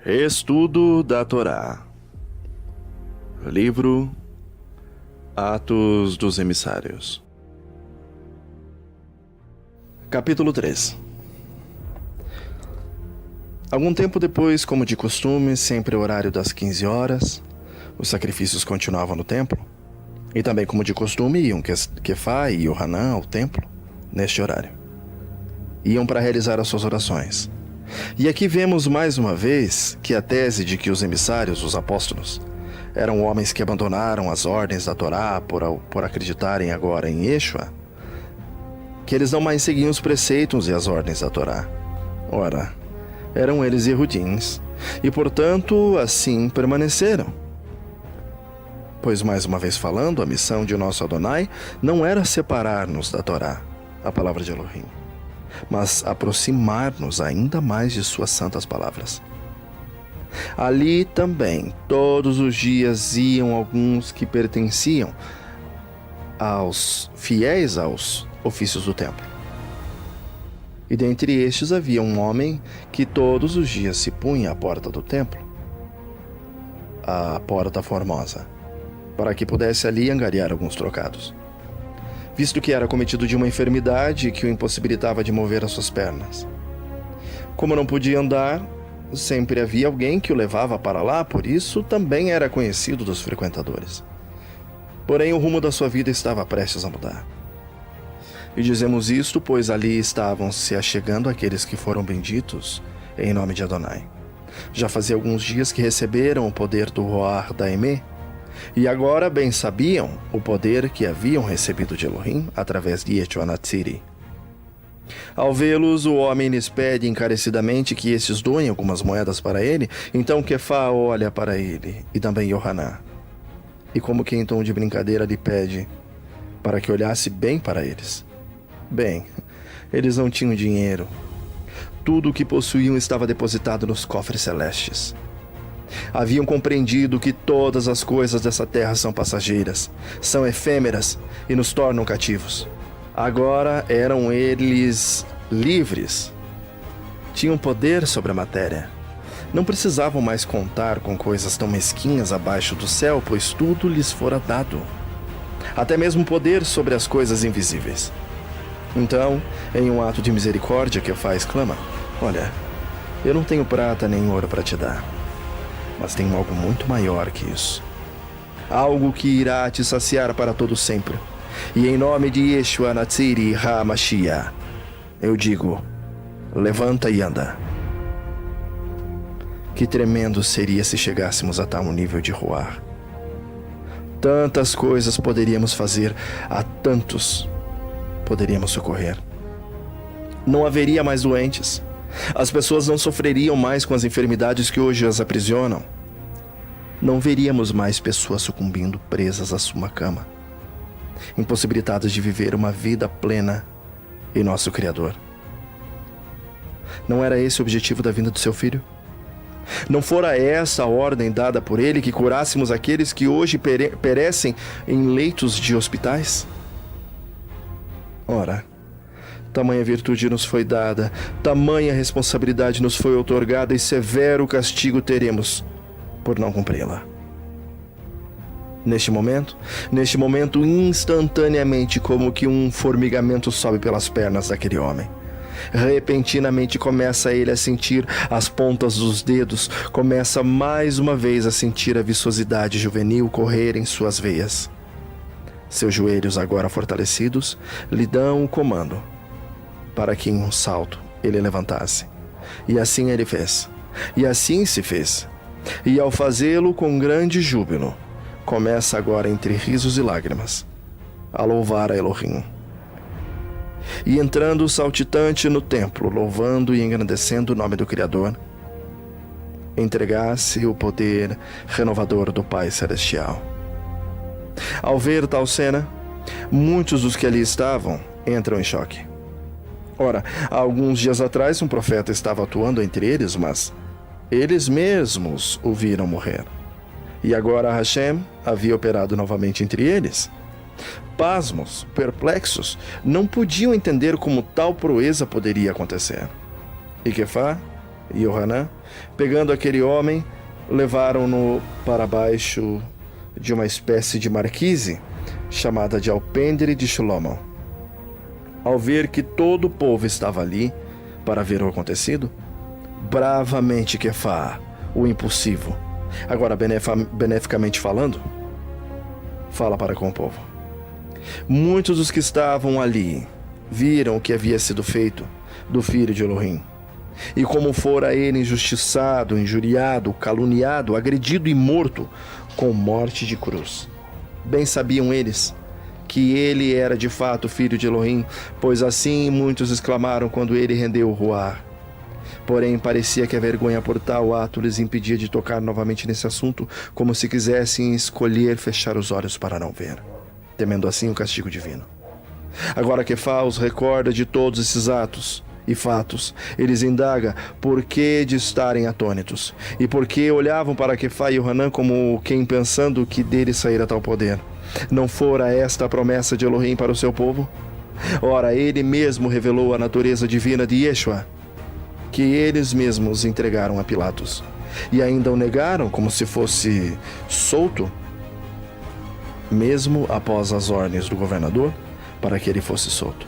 Estudo da Torá. Livro Atos dos Emissários. Capítulo 3. Algum tempo depois, como de costume, sempre horário das 15 horas, os sacrifícios continuavam no templo. E também, como de costume, iam Kefá e Yohanan ao templo, neste horário. Iam para realizar as suas orações. E aqui vemos mais uma vez que a tese de que os emissários, os apóstolos, eram homens que abandonaram as ordens da Torá por acreditarem agora em Yeshua, que eles não mais seguiam os preceitos e as ordens da Torá. Ora, eram eles Yehudins, e portanto assim permaneceram. Pois, mais uma vez falando, a missão de nosso Adonai não era separar-nos da Torá, a palavra de Elohim, mas aproximar-nos ainda mais de suas santas palavras. Ali também, todos os dias iam alguns que pertenciam aos fiéis aos ofícios do templo. E dentre estes havia um homem que todos os dias se punha à porta do templo, a porta formosa, para que pudesse ali angariar alguns trocados, visto que era cometido de uma enfermidade que o impossibilitava de mover as suas pernas. Como não podia andar, sempre havia alguém que o levava para lá, por isso também era conhecido dos frequentadores. Porém, o rumo da sua vida estava prestes a mudar. E dizemos isto, pois ali estavam se achegando aqueles que foram benditos em nome de Adonai. Já fazia alguns dias que receberam o poder do Roar da Emê, e agora bem sabiam o poder que haviam recebido de Elohim através de Yeshua Natsiri. Ao vê-los, o homem lhes pede encarecidamente que estes doem algumas moedas para ele. Então Kefá olha para ele, e também Yohanan, e como que em tom de brincadeira lhe pede para que olhasse bem para eles. Bem, eles não tinham dinheiro. Tudo o que possuíam estava depositado nos cofres celestes. Haviam compreendido que todas as coisas dessa terra são passageiras, são efêmeras e nos tornam cativos. Agora eram eles livres. Tinham poder sobre a matéria. Não precisavam mais contar com coisas tão mesquinhas abaixo do céu, pois tudo lhes fora dado. Até mesmo poder sobre as coisas invisíveis. Então, em um ato de misericórdia, Kefá exclama: "Olha, eu não tenho prata nem ouro para te dar, mas tenho algo muito maior que isso. Algo que irá te saciar para todo sempre. E em nome de Yeshua Natsiri HaMashiach, eu digo, levanta e anda." Que tremendo seria se chegássemos a tal nível de Roar. Tantas coisas poderíamos fazer, a tantos poderíamos socorrer. Não haveria mais doentes. As pessoas não sofreriam mais com as enfermidades que hoje as aprisionam. Não veríamos mais pessoas sucumbindo presas à sua cama, impossibilitadas de viver uma vida plena em nosso Criador. Não era esse o objetivo da vinda do seu Filho? Não fora essa a ordem dada por ele, que curássemos aqueles que hoje perecem em leitos de hospitais? Ora, tamanha virtude nos foi dada, tamanha responsabilidade nos foi outorgada, e severo castigo teremos por não cumpri-la. Neste momento, instantaneamente, como que um formigamento sobe pelas pernas daquele homem. Repentinamente começa ele a sentir as pontas dos dedos, começa mais uma vez a sentir a viçosidade juvenil correr em suas veias. Seus joelhos, agora fortalecidos, lhe dão o comando para que em um salto ele levantasse. E assim ele fez. E assim se fez. E ao fazê-lo com grande júbilo, começa agora entre risos e lágrimas a louvar a Elohim. E entrando saltitante no templo, louvando e engrandecendo o nome do Criador, entregasse o poder renovador do Pai Celestial. Ao ver tal cena, muitos dos que ali estavam entram em choque. Ora, há alguns dias atrás um profeta estava atuando entre eles, mas eles mesmos o viram morrer. E agora Hashem havia operado novamente entre eles. Pasmos, perplexos, não podiam entender como tal proeza poderia acontecer. E Kefá e Yohanan, pegando aquele homem, levaram-no para baixo de uma espécie de marquise, chamada de Alpendre de Shlomo. Ao ver que todo o povo estava ali para ver o acontecido, bravamente Quefá, o impulsivo, agora beneficamente falando, fala para com o povo. Muitos dos que estavam ali viram o que havia sido feito do filho de Elohim, e como fora ele injustiçado, injuriado, caluniado, agredido e morto com morte de cruz. Bem sabiam eles que ele era de fato filho de Elohim, pois assim muitos exclamaram quando ele rendeu o ruar. Porém, parecia que a vergonha por tal ato lhes impedia de tocar novamente nesse assunto, como se quisessem escolher fechar os olhos para não ver, temendo assim o castigo divino. Agora Quefá os recorda de todos esses atos e fatos. Eles indagam por que de estarem atônitos, e por que olhavam para Quefá e Yohanan como quem pensando que dele saíra tal poder. Não fora esta a promessa de Elohim para o seu povo? Ora, ele mesmo revelou a natureza divina de Yeshua, que eles mesmos entregaram a Pilatos, e ainda o negaram como se fosse solto, mesmo após as ordens do governador, para que ele fosse solto.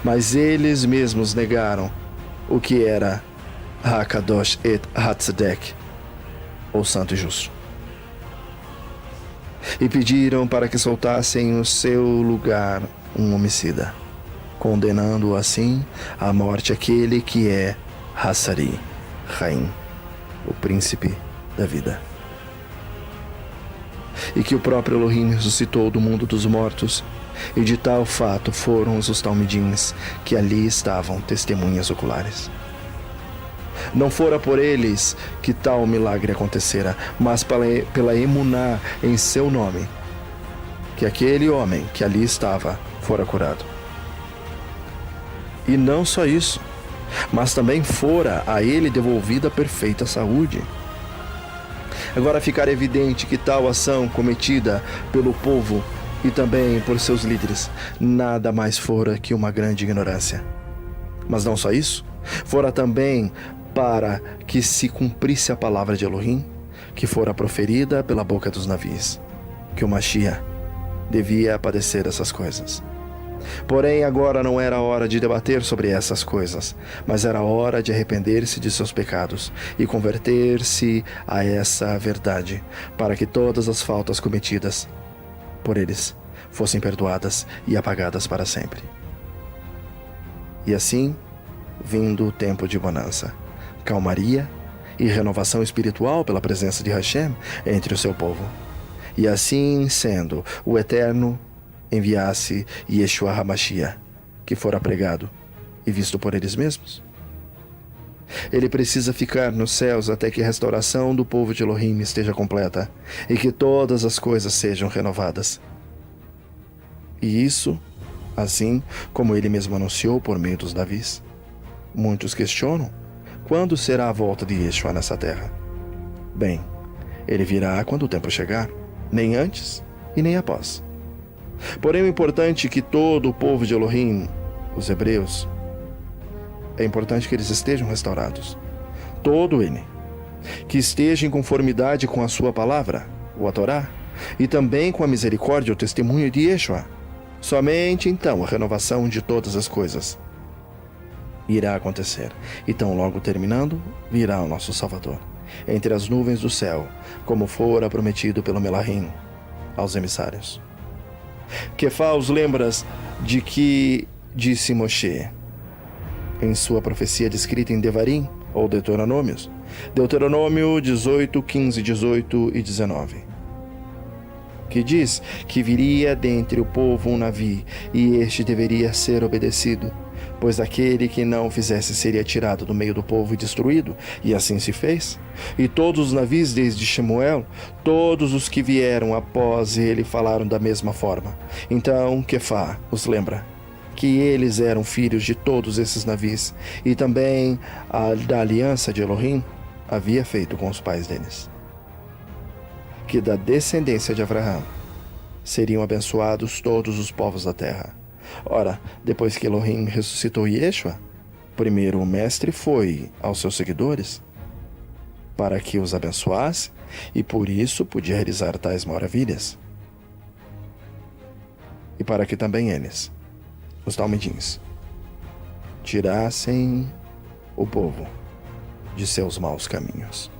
Mas eles mesmos negaram o que era Hakadosh et Hatzedek, ou Santo e Justo, e pediram para que soltassem no seu lugar um homicida, condenando assim à morte aquele que é Hassari, Raim, o príncipe da vida. E que o próprio Elohim ressuscitou do mundo dos mortos, e de tal fato foram os talmidins que ali estavam testemunhas oculares. Não fora por eles que tal milagre acontecera, mas pela emuná em seu nome, que aquele homem que ali estava fora curado. E não só isso, mas também fora a ele devolvida perfeita saúde. Agora ficará evidente que tal ação cometida pelo povo e também por seus líderes nada mais fora que uma grande ignorância. Mas não só isso, fora também para que se cumprisse a palavra de Elohim, que fora proferida pela boca dos navios, que o Mashiach devia padecer essas coisas. Porém, agora não era hora de debater sobre essas coisas, mas era hora de arrepender-se de seus pecados e converter-se a essa verdade, para que todas as faltas cometidas por eles fossem perdoadas e apagadas para sempre. E assim, vindo o tempo de bonança, calmaria e renovação espiritual pela presença de Hashem entre o seu povo. E assim sendo, o Eterno enviasse Yeshua HaMashiach, que fora pregado e visto por eles mesmos. Ele precisa ficar nos céus até que a restauração do povo de Elohim esteja completa e que todas as coisas sejam renovadas. E isso, assim como ele mesmo anunciou por meio dos navios. Muitos questionam quando será a volta de Yeshua nessa terra. Bem, ele virá quando o tempo chegar, nem antes e nem após. Porém, o importante é que todo o povo de Elohim, os hebreus, é importante que eles estejam restaurados. Todo ele. Que esteja em conformidade com a sua palavra, o Torá, e também com a misericórdia, o testemunho de Yeshua. Somente então a renovação de todas as coisas irá acontecer. E tão logo terminando, virá o nosso Salvador, entre as nuvens do céu, como fora prometido pelo Melahim aos emissários. Quefá os lembras de que disse Moshe em sua profecia descrita em Devarim, ou Deuteronômios, Deuteronômio 18, 15, 18 e 19, que diz que viria dentre o povo um Navi, e este deveria ser obedecido, pois aquele que não o fizesse seria tirado do meio do povo e destruído, e assim se fez. E todos os navios desde Shemuel, todos os que vieram após ele falaram da mesma forma. Então Quefá os lembra que eles eram filhos de todos esses navios, e também da aliança de Elohim havia feito com os pais deles, que da descendência de Abraão seriam abençoados todos os povos da terra. Ora, depois que Elohim ressuscitou Yeshua, Primeiro o mestre foi aos seus seguidores para que os abençoasse e por isso podia realizar tais maravilhas. E para que também eles, os Talmidins, tirassem o povo de seus maus caminhos.